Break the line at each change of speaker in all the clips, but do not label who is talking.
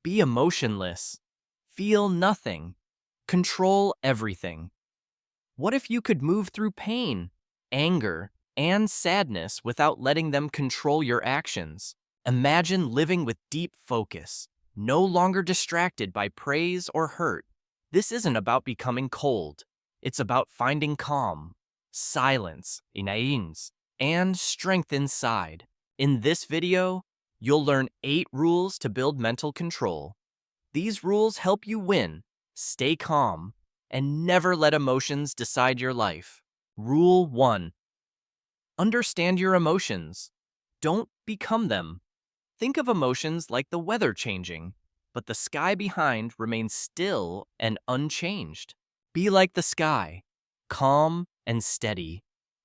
Be emotionless. Feel nothing. Control everything. What if you could move through pain, anger, and sadness without letting them control your actions? Imagine living with deep focus, no longer distracted by praise or hurt. This isn't about becoming cold. It's about finding calm, silence, inains, and strength inside. In this video, you'll learn 8 rules to build mental control. These rules help you win, stay calm, and never let emotions decide your life. Rule 1. Understand your emotions. Don't become them. Think of emotions like the weather changing, but the sky behind remains still and unchanged. Be like the sky, calm and steady.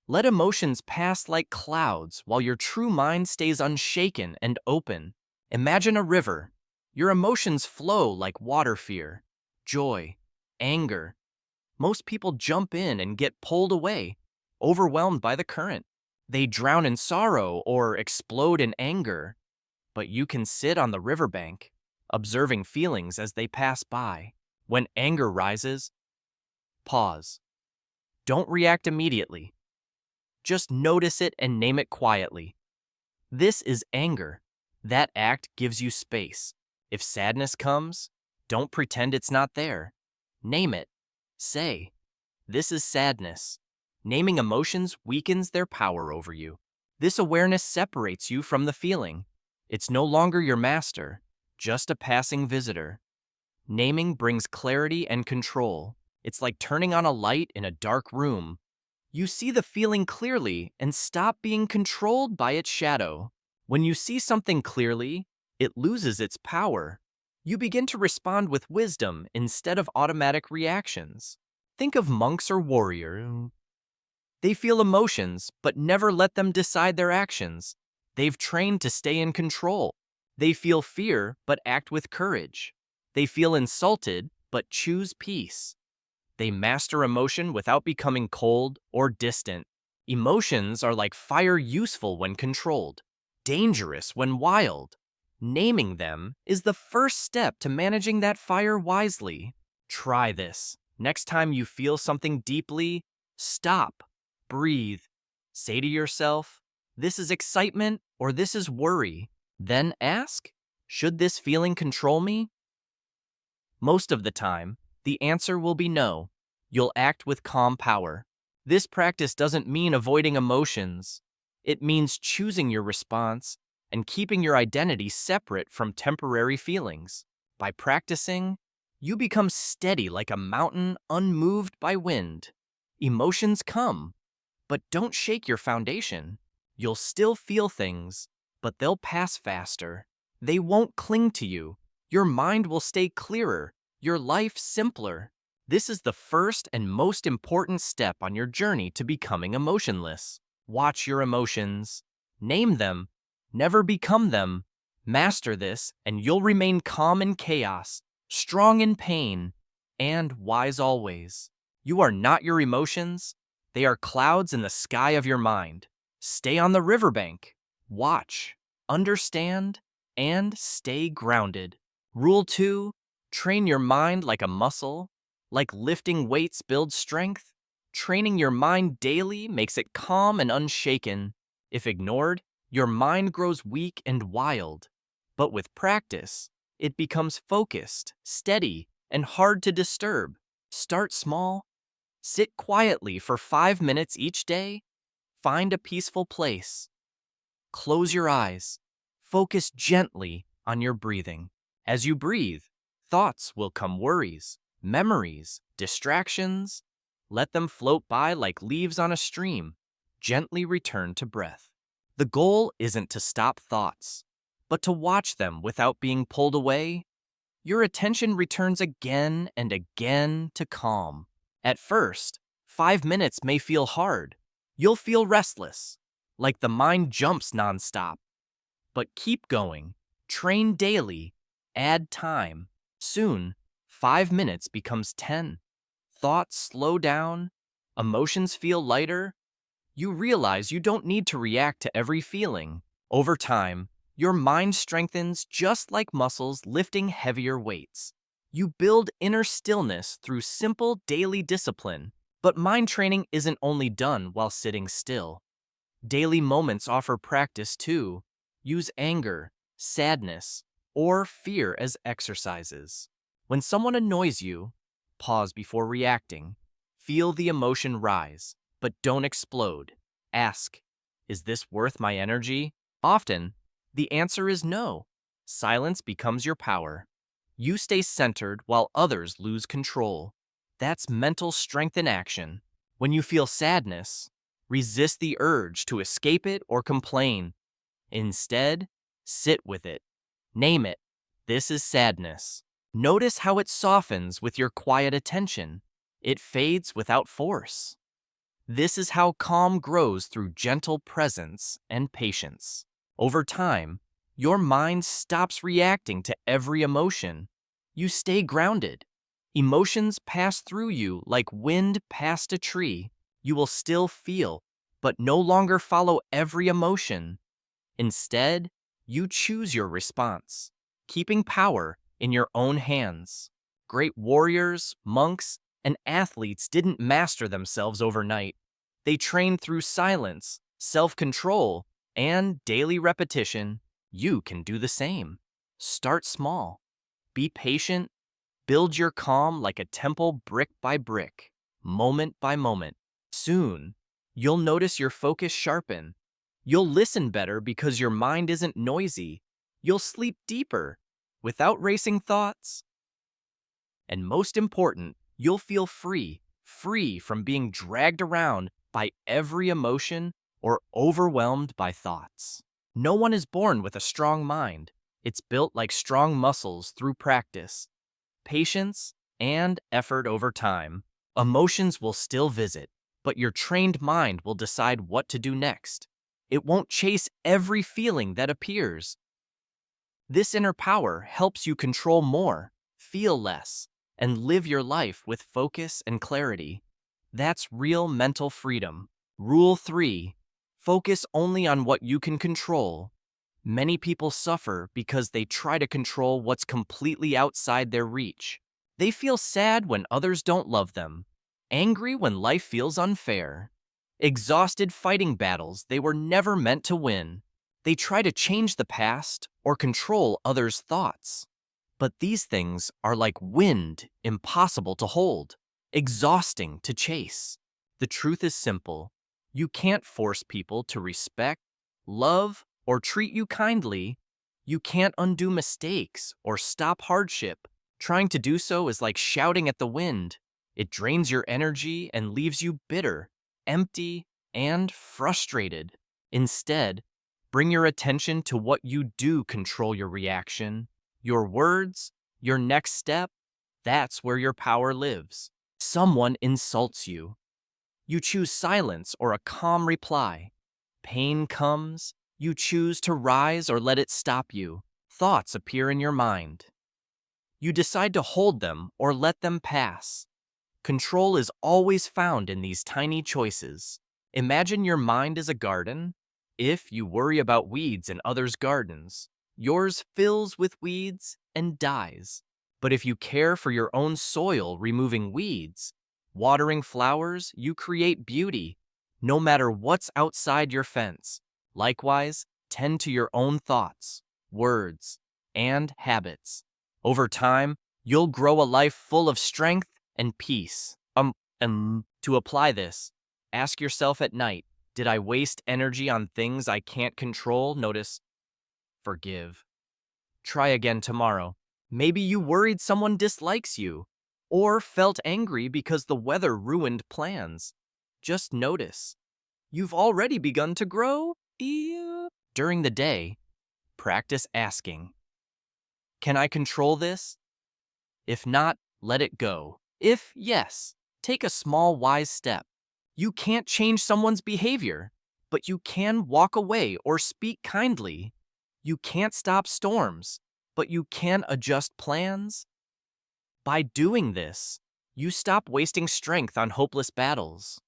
Let emotions pass like clouds while your true mind stays unshaken and open. Imagine a river. Your emotions flow like water: fear, joy, anger. Most people jump in and get pulled away, overwhelmed by the current. They drown in sorrow or explode in anger. But you can sit on the riverbank, observing feelings as they pass by. When anger rises, pause. Don't react immediately. Just notice it and name it quietly. This is anger. That act gives you space. If sadness comes, don't pretend it's not there. Name it. Say, "This is sadness." Naming emotions weakens their power over you. This awareness separates you from the feeling. It's no longer your master, just a passing visitor. Naming brings clarity and control. It's like turning on a light in a dark room. You see the feeling clearly and stop being controlled by its shadow. When you see something clearly, it loses its power. You begin to respond with wisdom instead of automatic reactions. Think of monks or warriors. They feel emotions, but never let them decide their actions. They've trained to stay in control. They feel fear, but act with courage. They feel insulted, but choose peace. They master emotion without becoming cold or distant. Emotions are like fire, useful when controlled, dangerous when wild. Naming them is the first step to managing that fire wisely. Try this. Next time you feel something deeply, stop, breathe. Say to yourself, "This is excitement," or "This is worry." Then ask, "Should this feeling control me?" Most of the time, the answer will be no. You'll act with calm power. This practice doesn't mean avoiding emotions. It means choosing your response and keeping your identity separate from temporary feelings. By practicing, you become steady like a mountain unmoved by wind. Emotions come, but don't shake your foundation. You'll still feel things, but they'll pass faster. They won't cling to you. Your mind will stay clearer, your life simpler. This is the first and most important step on your journey to becoming emotionless. Watch your emotions. Name them. Never become them. Master this, and you'll remain calm in chaos, strong in pain, and wise always. You are not your emotions. They are clouds in the sky of your mind. Stay on the riverbank. Watch, understand, and stay grounded. Rule 2. Train your mind like a muscle. Like lifting weights builds strength, training your mind daily makes it calm and unshaken. If ignored, your mind grows weak and wild. But with practice, it becomes focused, steady, and hard to disturb. Start small. Sit quietly for 5 minutes each day. Find a peaceful place. Close your eyes. Focus gently on your breathing. As you breathe, thoughts will come: worries, memories, distractions. Let them float by like leaves on a stream. Gently return to breath. The goal isn't to stop thoughts, but to watch them without being pulled away. Your attention returns again and again to calm. At first, 5 minutes may feel hard. You'll feel restless, like the mind jumps nonstop. But keep going. Train daily. Add time. Soon, 5 minutes becomes 10. Thoughts slow down. Emotions feel lighter. You realize you don't need to react to every feeling. Over time, Your mind strengthens just like muscles lifting heavier weights. You build inner stillness through simple daily discipline, but mind training isn't only done while sitting still. Daily moments offer practice too. Use anger, sadness, or fear as exercises. When someone annoys you, pause before reacting. Feel the emotion rise, but don't explode. Ask, is this worth my energy? Often, the answer is no. Silence becomes your power. You stay centered while others lose control. That's mental strength in action. When you feel sadness, resist the urge to escape it or complain. Instead, sit with it. Name it. This is sadness. Notice how it softens with your quiet attention. It fades without force. This is how calm grows through gentle presence and patience. Over time, your mind stops reacting to every emotion. You stay grounded. Emotions pass through you like wind past a tree. You will still feel, but no longer follow every emotion. Instead, you choose your response, keeping power in your own hands. Great warriors, monks, and athletes didn't master themselves overnight. They trained through silence, self-control, and daily repetition. You can do the same. Start small. Be patient. Build your calm like a temple brick by brick, moment by moment. Soon, you'll notice your focus sharpen. You'll listen better because your mind isn't noisy. You'll sleep deeper without racing thoughts. And most important, you'll feel free from being dragged around by every emotion or overwhelmed by thoughts. No one is born with a strong mind. It's built like strong muscles through practice, patience, and effort over time. Emotions will still visit, but your trained mind will decide what to do next. It won't chase every feeling that appears. This inner power helps you control more, feel less, and live your life with focus and clarity. That's real mental freedom. Rule 3. Focus only on what you can control. Many people suffer because they try to control what's completely outside their reach. They feel sad when others don't love them, angry when life feels unfair, exhausted fighting battles they were never meant to win. They try to change the past or control others' thoughts. But these things are like wind, impossible to hold, exhausting to chase. The truth is simple. You can't force people to respect, love, or treat you kindly. You can't undo mistakes or stop hardship. Trying to do so is like shouting at the wind. It drains your energy and leaves you bitter, empty, and frustrated. Instead, bring your attention to what you do control your reaction, your words, your next step. That's where your power lives. Someone insults you. You choose silence or a calm reply. Pain comes. You choose to rise or let it stop you. Thoughts appear in your mind. You decide to hold them or let them pass. Control is always found in these tiny choices. Imagine your mind as a garden. If you worry about weeds in others' gardens, yours fills with weeds and dies. But if you care for your own soil, removing weeds, watering flowers, you create beauty, no matter what's outside your fence. Likewise, tend to your own thoughts, words, and habits. Over time, you'll grow a life full of strength and peace. To apply this, ask yourself at night, did I waste energy on things I can't control? Notice, forgive. Try again tomorrow. Maybe you worried someone dislikes you, or felt angry because the weather ruined plans. Just notice. You've already begun to grow. During the day, practice asking, can I control this? If not, let it go. If yes, take a small wise step. You can't change someone's behavior, but you can walk away or speak kindly. You can't stop storms, but you can adjust plans. By doing this, you stop wasting strength on hopeless battles.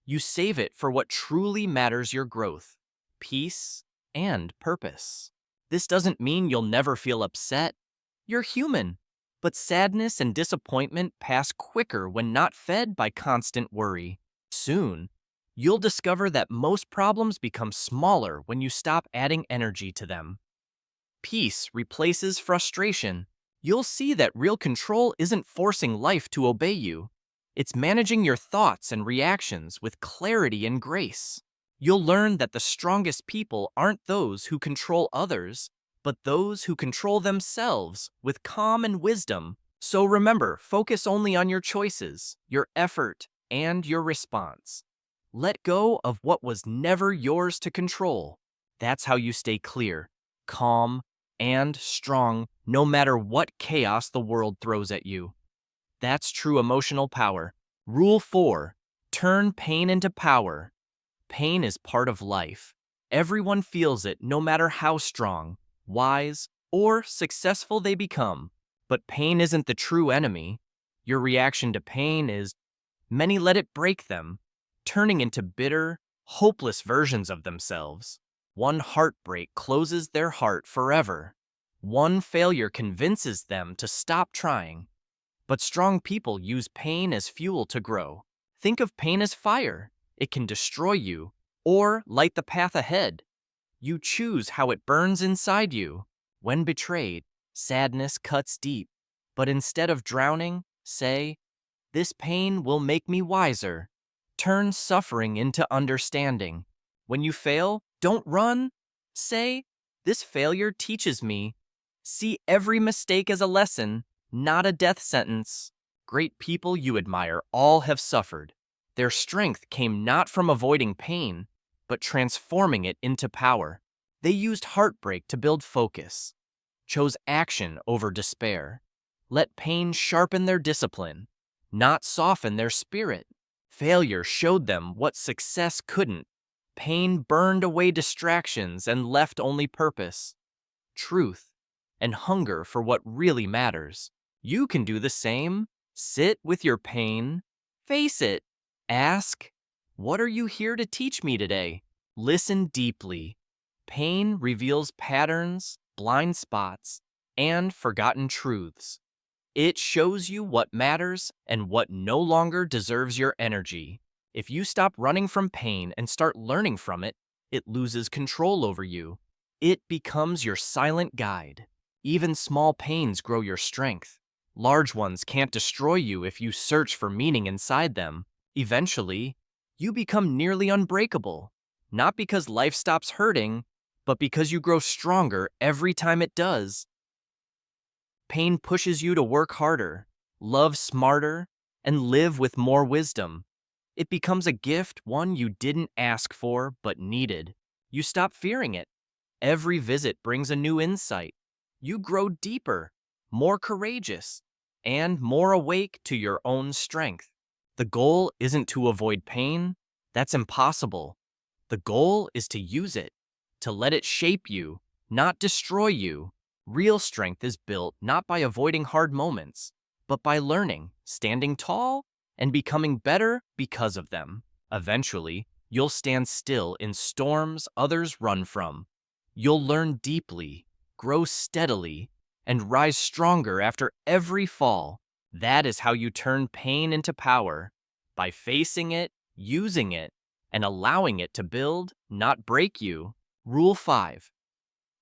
You save it for what truly matters: your growth, peace, and purpose. This doesn't mean you'll never feel upset. You're human. But sadness and disappointment pass quicker when not fed by constant worry. Soon, you'll discover that most problems become smaller when you stop adding energy to them. Peace replaces frustration. You'll see that real control isn't forcing life to obey you. It's managing your thoughts and reactions with clarity and grace. You'll learn that the strongest people aren't those who control others, but those who control themselves with calm and wisdom. So remember, focus only on your choices, your effort, and your response. Let go of what was never yours to control. That's how you stay clear, calm, and strong no matter what chaos the world throws at you. That's true emotional power. Rule 4. Turn pain into power. Pain is part of life. Everyone feels it no matter how strong, wise, or successful they become. But pain isn't the true enemy. Your reaction to pain is many let it break them, turning into bitter, hopeless versions of themselves. One heartbreak closes their heart forever. One failure convinces them to stop trying. But strong people use pain as fuel to grow. Think of pain as fire. It can destroy you or light the path ahead. You choose how it burns inside you. When betrayed, sadness cuts deep. But instead of drowning, say, "This pain will make me wiser." Turn suffering into understanding. When you fail, don't run. Say, "This failure teaches me." See every mistake as a lesson, not a death sentence. Great people you admire all have suffered. Their strength came not from avoiding pain, but transforming it into power. They used heartbreak to build focus, chose action over despair. Let pain sharpen their discipline, not soften their spirit. Failure showed them what success couldn't. Pain burned away distractions and left only purpose, truth, and hunger for what really matters. You can do the same. Sit with your pain. Face it. Ask, "What are you here to teach me today?" Listen deeply. Pain reveals patterns, blind spots, and forgotten truths. It shows you what matters and what no longer deserves your energy. If you stop running from pain and start learning from it, it loses control over you. It becomes your silent guide. Even small pains grow your strength. Large ones can't destroy you if you search for meaning inside them. Eventually, you become nearly unbreakable. Not because life stops hurting, but because you grow stronger every time it does. Pain pushes you to work harder, love smarter, and live with more wisdom. It becomes a gift, one you didn't ask for but needed. You stop fearing it. Every visit brings a new insight. You grow deeper, more courageous, and more awake to your own strength. The goal isn't to avoid pain. That's impossible. The goal is to use it, to let it shape you, not destroy you. Real strength is built not by avoiding hard moments, but by learning, standing tall, and becoming better because of them. Eventually, you'll stand still in storms others run from. You'll learn deeply, grow steadily, and rise stronger after every fall. That is how you turn pain into power, by facing it, using it, and allowing it to build, not break you. Rule 5.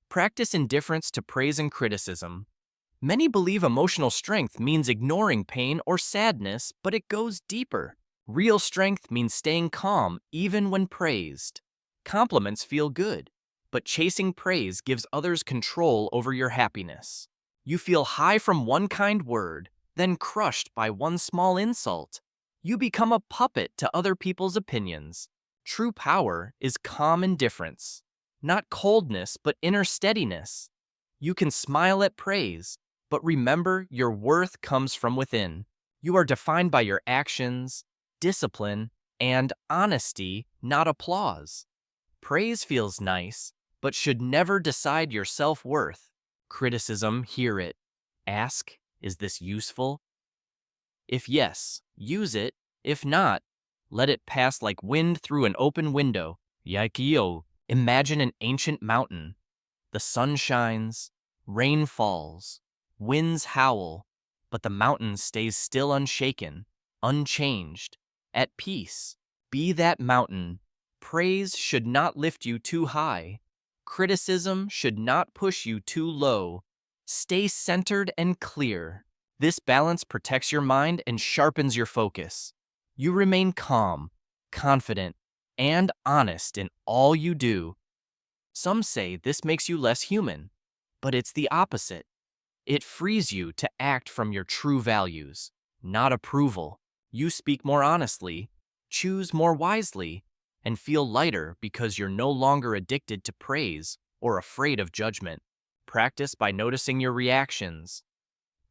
Practice indifference to praise and criticism. Many believe emotional strength means ignoring pain or sadness, but it goes deeper. Real strength means staying calm even when praised. Compliments feel good, but chasing praise gives others control over your happiness. You feel high from one kind word, then crushed by one small insult. You become a puppet to other people's opinions. True power is calm indifference. Not coldness, but inner steadiness. You can smile at praise, but remember your worth comes from within. You are defined by your actions, discipline, and honesty, not applause. Praise feels nice, but should never decide your self-worth. Criticism, hear it. Ask, is this useful? If yes, use it. If not, let it pass like wind through an open window. Yaikio. Imagine an ancient mountain. The sun shines, rain falls, winds howl, but the mountain stays still unshaken, unchanged, at peace. Be that mountain. Praise should not lift you too high. Criticism should not push you too low. Stay centered and clear. This balance protects your mind and sharpens your focus. You remain calm, confident, and honest in all you do. Some say this makes you less human, but it's the opposite. It frees you to act from your true values, not approval. You speak more honestly, choose more wisely, and feel lighter because you're no longer addicted to praise or afraid of judgment. Practice by noticing your reactions.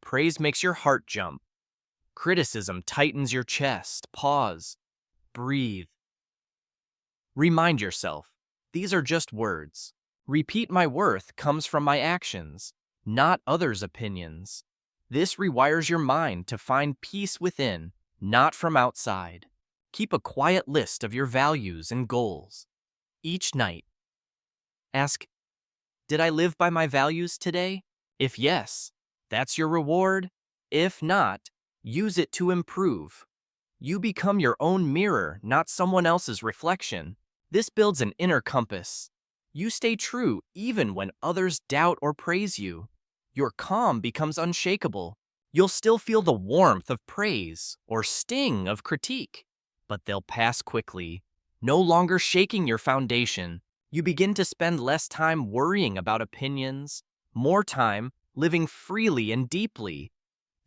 Praise makes your heart jump. Criticism tightens your chest. Pause. Breathe. Remind yourself, these are just words. Repeat my worth comes from my actions, not others' opinions. This rewires your mind to find peace within, not from outside. Keep a quiet list of your values and goals. Each night, ask, did I live by my values today? If yes, that's your reward. If not, use it to improve. You become your own mirror, not someone else's reflection. This builds an inner compass. You stay true even when others doubt or praise you. Your calm becomes unshakable. You'll still feel the warmth of praise or sting of critique, but they'll pass quickly, no longer shaking your foundation. You begin to spend less time worrying about opinions, more time living freely and deeply.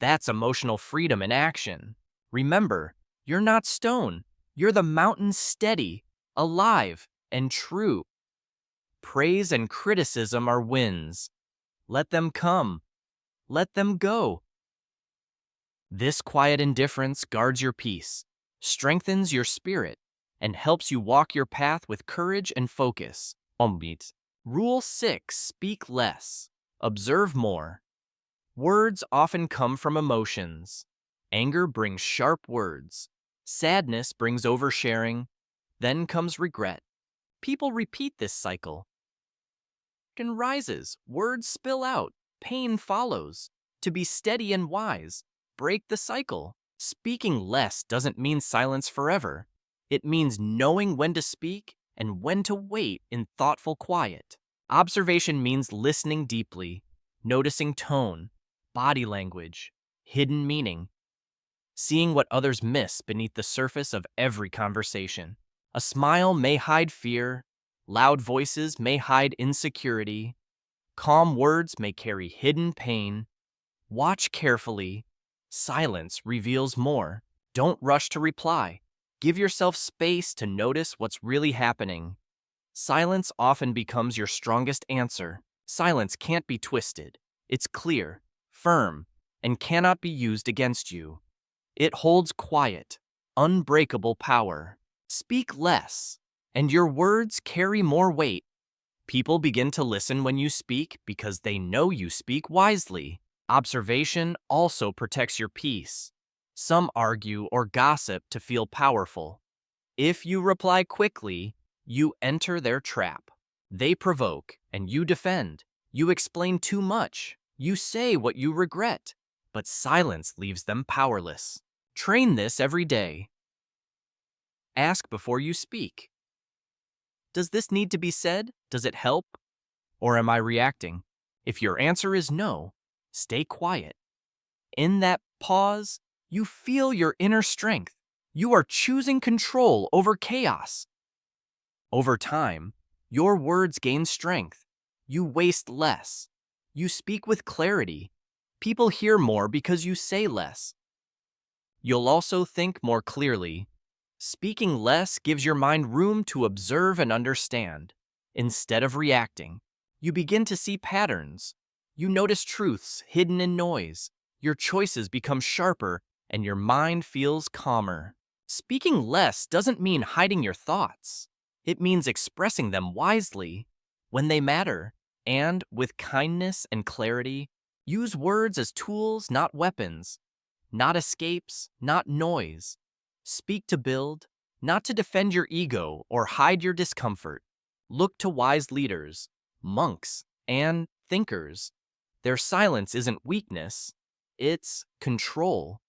That's emotional freedom in action. Remember, you're not stone. You're the mountain, steady, alive, and true. Praise and criticism are winds. Let them come. Let them go. This quiet indifference guards your peace, strengthens your spirit, and helps you walk your path with courage and focus. Rule 6. Speak less. Observe more. Words often come from emotions. Anger brings sharp words. Sadness brings oversharing. Then comes regret. People repeat this cycle. It rises, words spill out, pain follows. To be steady and wise, break the cycle. Speaking less doesn't mean silence forever. It means knowing when to speak and when to wait in thoughtful quiet. Observation means listening deeply, noticing tone, body language, hidden meaning, seeing what others miss beneath the surface of every conversation. A smile may hide fear, loud voices may hide insecurity, calm words may carry hidden pain. Watch carefully. Silence reveals more. Don't rush to reply. Give yourself space to notice what's really happening. Silence often becomes your strongest answer. Silence can't be twisted. It's clear, firm, and cannot be used against you. It holds quiet, unbreakable power. Speak less, and your words carry more weight. People begin to listen when you speak because they know you speak wisely. Observation also protects your peace. Some argue or gossip to feel powerful. If you reply quickly, you enter their trap. They provoke, and you defend. You explain too much. You say what you regret. But silence leaves them powerless. Train this every day. Ask before you speak. Does this need to be said? Does it help? Or am I reacting? If your answer is no, stay quiet. In that pause, you feel your inner strength. You are choosing control over chaos. Over time, your words gain strength. You waste less. You speak with clarity. People hear more because you say less. You'll also think more clearly. Speaking less gives your mind room to observe and understand. Instead of reacting, you begin to see patterns. You notice truths hidden in noise. Your choices become sharper, and your mind feels calmer. Speaking less doesn't mean hiding your thoughts. It means expressing them wisely when they matter, and with kindness and clarity. Use words as tools, not weapons. Not escapes, not noise. Speak to build, not to defend your ego or hide your discomfort. Look to wise leaders, monks, and thinkers. Their silence isn't weakness, it's control.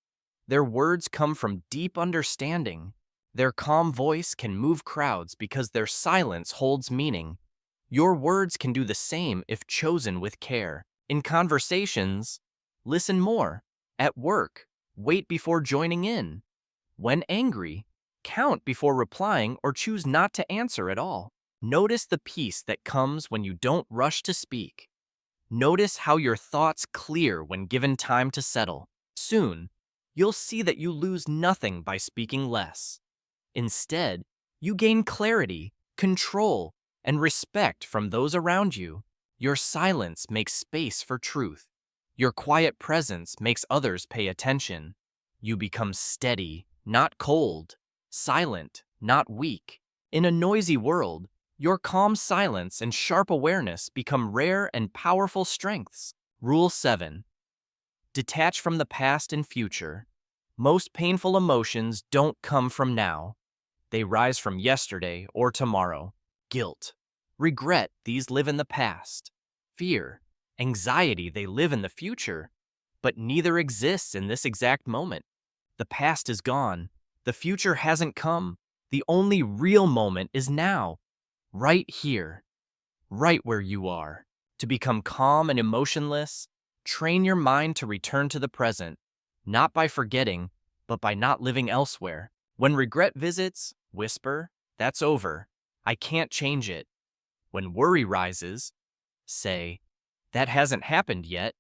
Their words come from deep understanding. Their calm voice can move crowds because their silence holds meaning. Your words can do the same if chosen with care. In conversations, listen more. At work, wait before joining in. When angry, count before replying or choose not to answer at all. Notice the peace that comes when you don't rush to speak. Notice how your thoughts clear when given time to settle. Soon, you'll see that you lose nothing by speaking less. Instead, you gain clarity, control, and respect from those around you. Your silence makes space for truth. Your quiet presence makes others pay attention. You become steady, not cold, silent, not weak. In a noisy world, your calm silence and sharp awareness become rare and powerful strengths. Rule 7. Detach from the past and future. Most painful emotions don't come from now. They rise from yesterday or tomorrow. Guilt, regret, these live in the past. Fear, anxiety, they live in the future. But neither exists in this exact moment. The past is gone. The future hasn't come. The only real moment is now. Right here, right where you are. To become calm and emotionless, train your mind to return to the present, not by forgetting, but by not living elsewhere. When regret visits, whisper, "That's over. I can't change it." When worry rises, say, "That hasn't happened yet.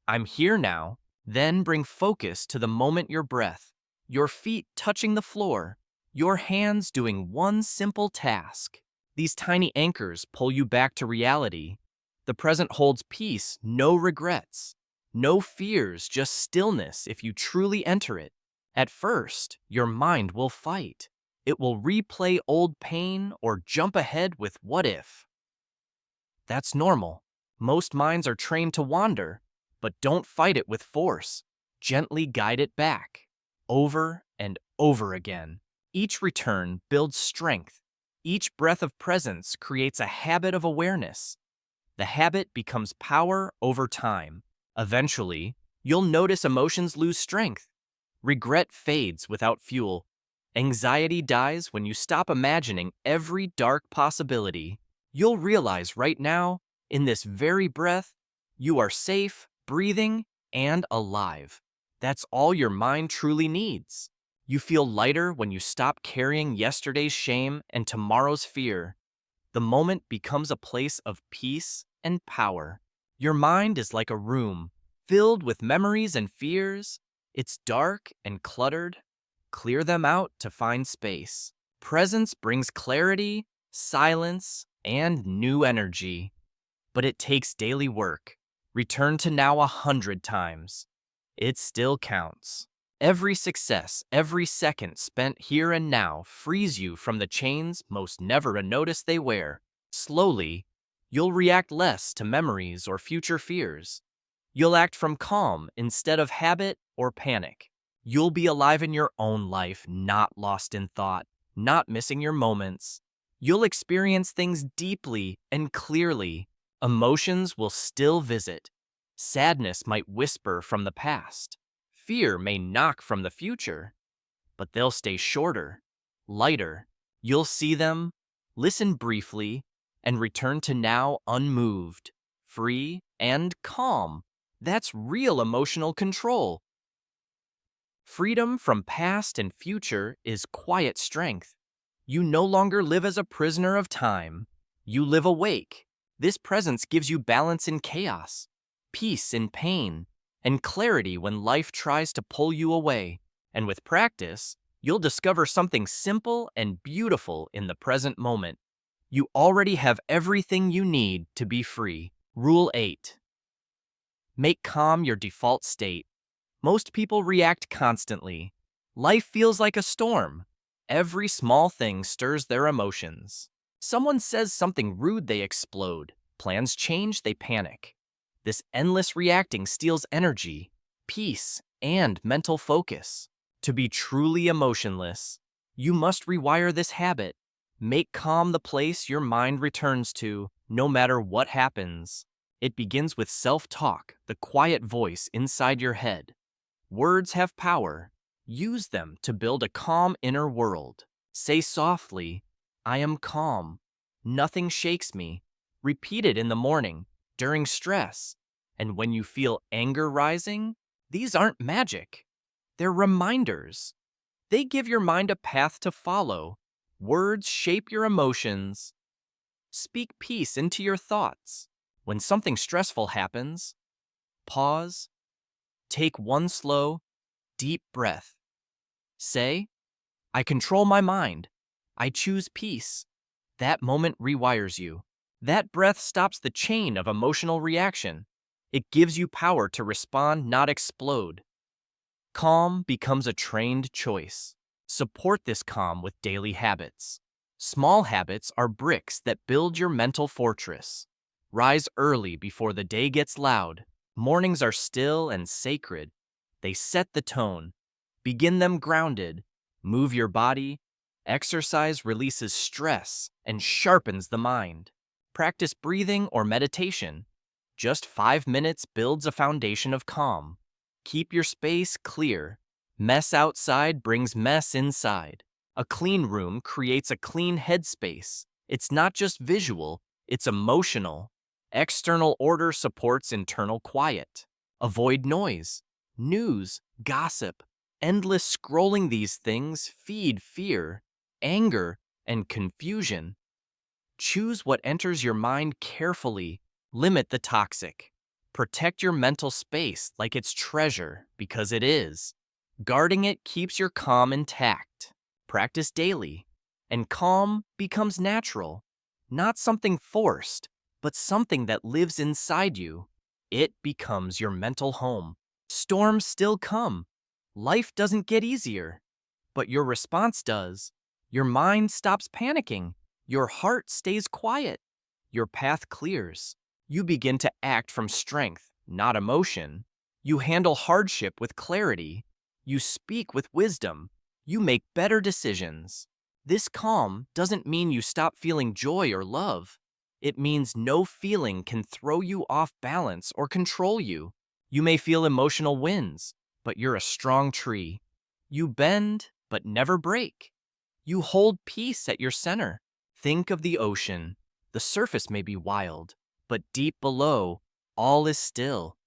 I'm here now." Then bring focus to the moment, your breath, your feet touching the floor, your hands doing one simple task. These tiny anchors pull you back to reality. The present holds peace, no regrets, no fears, just stillness if you truly enter it. At first, your mind will fight. It will replay old pain or jump ahead with what if. That's normal. Most minds are trained to wander, but don't fight it with force. Gently guide it back, over and over again. Each return builds strength. Each breath of presence creates a habit of awareness. The habit becomes power over time. Eventually, you'll notice emotions lose strength. Regret fades without fuel. Anxiety dies when you stop imagining every dark possibility. You'll realize right now, in this very breath, you are safe, breathing, and alive. That's all your mind truly needs. You feel lighter when you stop carrying yesterday's shame and tomorrow's fear. The moment becomes a place of peace and power. Your mind is like a room filled with memories and fears. It's dark and cluttered. Clear them out to find space. Presence brings clarity, silence, and new energy. But it takes daily work. Return to now 100 times. It still counts. Every success, every second spent here and now frees you from the chains most never notice they wear. Slowly, you'll react less to memories or future fears. You'll act from calm instead of habit or panic. You'll be alive in your own life, not lost in thought, not missing your moments. You'll experience things deeply and clearly. Emotions will still visit. Sadness might whisper from the past. Fear may knock from the future, but they'll stay shorter, lighter. You'll see them, listen briefly, and return to now unmoved, free, and calm. That's real emotional control. Freedom from past and future is quiet strength. You no longer live as a prisoner of time. You live awake. This presence gives you balance in chaos, peace in pain, and clarity when life tries to pull you away. And with practice, you'll discover something simple and beautiful in the present moment. You already have everything you need to be free. Rule 8. Make calm your default state. Most people react constantly. Life feels like a storm. Every small thing stirs their emotions. Someone says something rude, they explode. Plans change, they panic. This endless reacting steals energy, peace, and mental focus. To be truly emotionless, you must rewire this habit. Make calm the place your mind returns to, no matter what happens. It begins with self-talk, the quiet voice inside your head. Words have power. Use them to build a calm inner world. Say softly, I am calm. Nothing shakes me. Repeat it in the morning, during stress. And when you feel anger rising, these aren't magic. They're reminders. They give your mind a path to follow. Words shape your emotions. Speak peace into your thoughts. When something stressful happens, pause, take one slow, deep breath. Say, I control my mind. I choose peace. That moment rewires you. That breath stops the chain of emotional reaction. It gives you power to respond, not explode. Calm becomes a trained choice. Support this calm with daily habits. Small habits are bricks that build your mental fortress. Rise early before the day gets loud. Mornings are still and sacred. They set the tone. Begin them grounded. Move your body. Exercise releases stress and sharpens the mind. Practice breathing or meditation. Just 5 minutes builds a foundation of calm. Keep your space clear. Mess outside brings mess inside. A clean room creates a clean headspace. It's not just visual, it's emotional. External order supports internal quiet. Avoid noise, news, gossip. Endless scrolling, these things feed fear, anger, and confusion. Choose what enters your mind carefully. Limit the toxic. Protect your mental space like it's treasure, because it is. Guarding it keeps your calm intact. Practice daily, and calm becomes natural. Not something forced, but something that lives inside you. It becomes your mental home. Storms still come. Life doesn't get easier, but your response does. Your mind stops panicking. Your heart stays quiet. Your path clears. You begin to act from strength, not emotion. You handle hardship with clarity. You speak with wisdom. You make better decisions. This calm doesn't mean you stop feeling joy or love. It means no feeling can throw you off balance or control you. You may feel emotional winds, but you're a strong tree. You bend, but never break. You hold peace at your center. Think of the ocean. The surface may be wild, but deep below, all is still.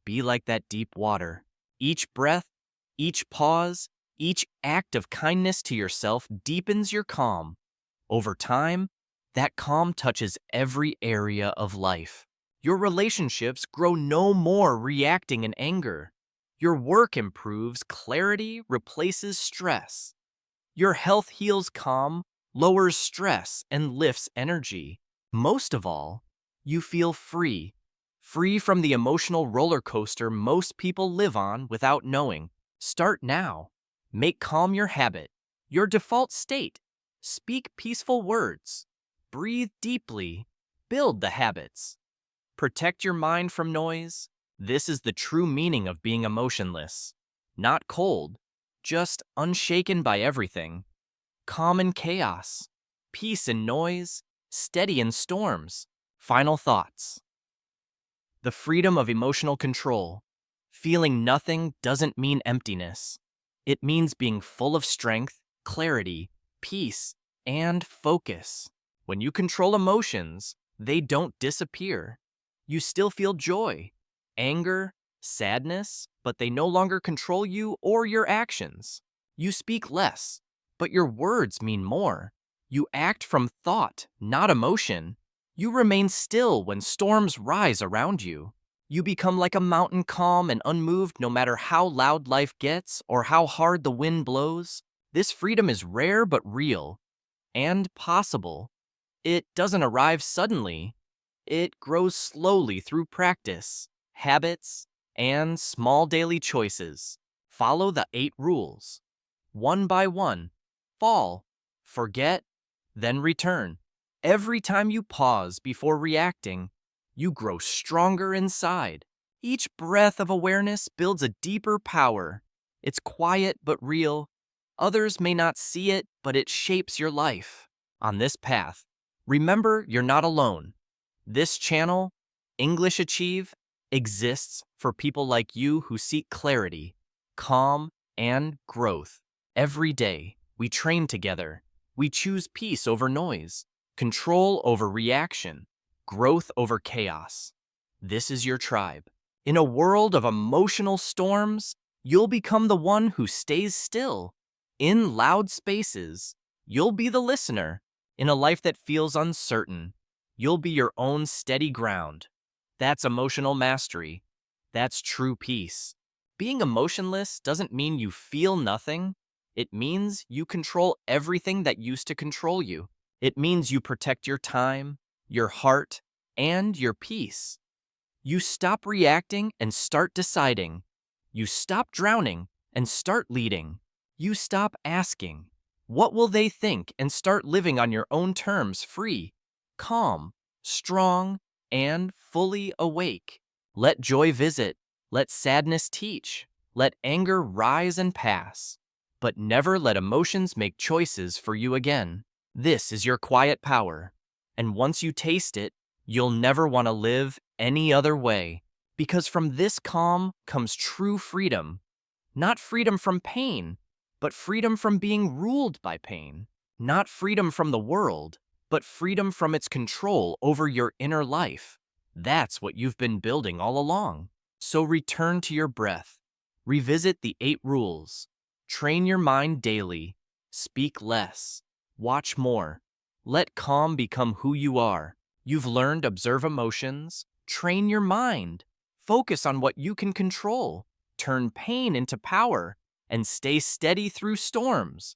Be like that deep water. Each breath, each pause, each act of kindness to yourself deepens your calm. Over time, that calm touches every area of life. Your relationships grow no more reacting in anger. Your work improves, clarity replaces stress. Your health heals calm, lowers stress, and lifts energy. Most of all, you feel free. Free from the emotional roller coaster most people live on without knowing. Start now. Make calm your habit, your default state. Speak peaceful words. Breathe deeply. Build the habits. Protect your mind from noise. This is the true meaning of being emotionless. Not cold, just unshaken by everything. Calm in chaos. Peace in noise. Steady in storms. Final thoughts. The freedom of emotional control. Feeling nothing doesn't mean emptiness. It means being full of strength, clarity, peace, and focus. When you control emotions, they don't disappear. You still feel joy, anger, sadness, but they no longer control you or your actions. You speak less, but your words mean more. You act from thought, not emotion. You remain still when storms rise around you. You become like a mountain, calm and unmoved no matter how loud life gets or how hard the wind blows. This freedom is rare but real and possible. It doesn't arrive suddenly. It grows slowly through practice, habits, and small daily choices. Follow the 8 rules. One by one. Fall. Forget. Then return. Every time you pause before reacting, you grow stronger inside. Each breath of awareness builds a deeper power. It's quiet but real. Others may not see it, but it shapes your life. On this path, remember you're not alone. This channel, English Achieve exists for people like you who seek clarity, calm, and growth. Every day, we train together. We choose peace over noise, control over reaction, growth over chaos. This is your tribe. In a world of emotional storms, you'll become the one who stays still. In loud spaces, you'll be the listener. In a life that feels uncertain, you'll be your own steady ground. That's emotional mastery. That's true peace. Being emotionless doesn't mean you feel nothing. It means you control everything that used to control you. It means you protect your time, your heart, and your peace. You stop reacting and start deciding. You stop drowning and start leading. You stop asking, what will they think, and start living on your own terms, free, calm, strong, and fully awake. Let joy visit. Let sadness teach. Let anger rise and pass. But never let emotions make choices for you again. This is your quiet power. And once you taste it, you'll never want to live any other way. Because from this calm comes true freedom. Not freedom from pain, but freedom from being ruled by pain. Not freedom from the world, but freedom from its control over your inner life. That's what you've been building all along. So return to your breath. Revisit the 8 rules. Train your mind daily. Speak less. Watch more. Let calm become who you are. You've learned observe emotions. Train your mind. Focus on what you can control. Turn pain into power. And stay steady through storms.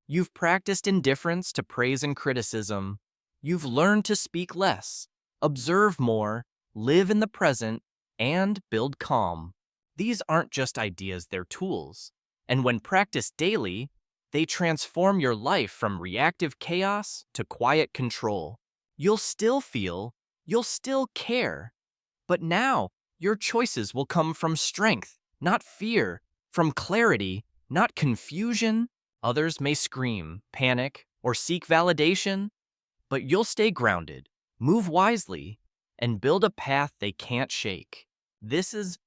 You've practiced indifference to praise and criticism. You've learned to speak less, observe more, live in the present, and build calm. These aren't just ideas, they're tools. And when practiced daily, they transform your life from reactive chaos to quiet control. You'll still feel, you'll still care. But now, your choices will come from strength, not fear, from clarity, not confusion. Others may scream, panic, or seek validation, but you'll stay grounded, move wisely, and build a path they can't shake. This is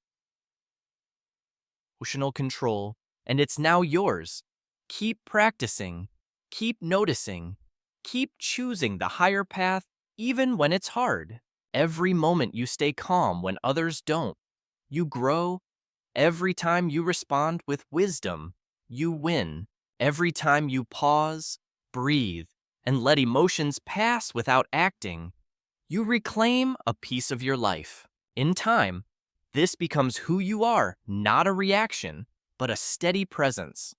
emotional control, and it's now yours. Keep practicing, keep noticing, keep choosing the higher path even when it's hard. Every moment you stay calm when others don't, you grow. Every time you respond with wisdom, you win. Every time you pause, breathe, and let emotions pass without acting, you reclaim a piece of your life. In time, this becomes who you are, not a reaction, but a steady presence.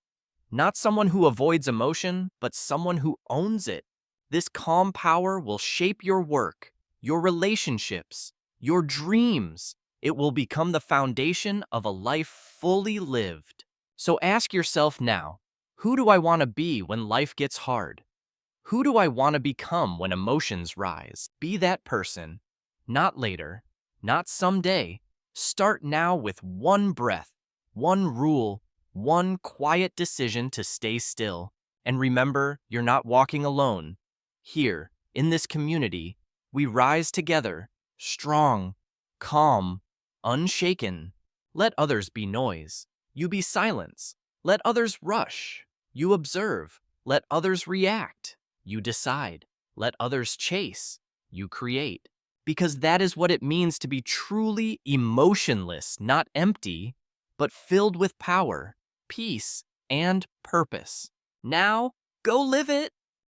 Not someone who avoids emotion, but someone who owns it. This calm power will shape your work, your relationships, your dreams. It will become the foundation of a life fully lived. So ask yourself now, who do I want to be when life gets hard? Who do I want to become when emotions rise? Be that person. Not later, not someday. Start now with one breath, one rule, one quiet decision to stay still. And remember, you're not walking alone. Here, in this community, we rise together, strong, calm, unshaken. Let others be noise. You be silence. Let others rush. You observe. Let others react. You decide. Let others chase. You create. Because that is what it means to be truly emotionless, not empty, but filled with power, peace, and purpose. Now, go live it!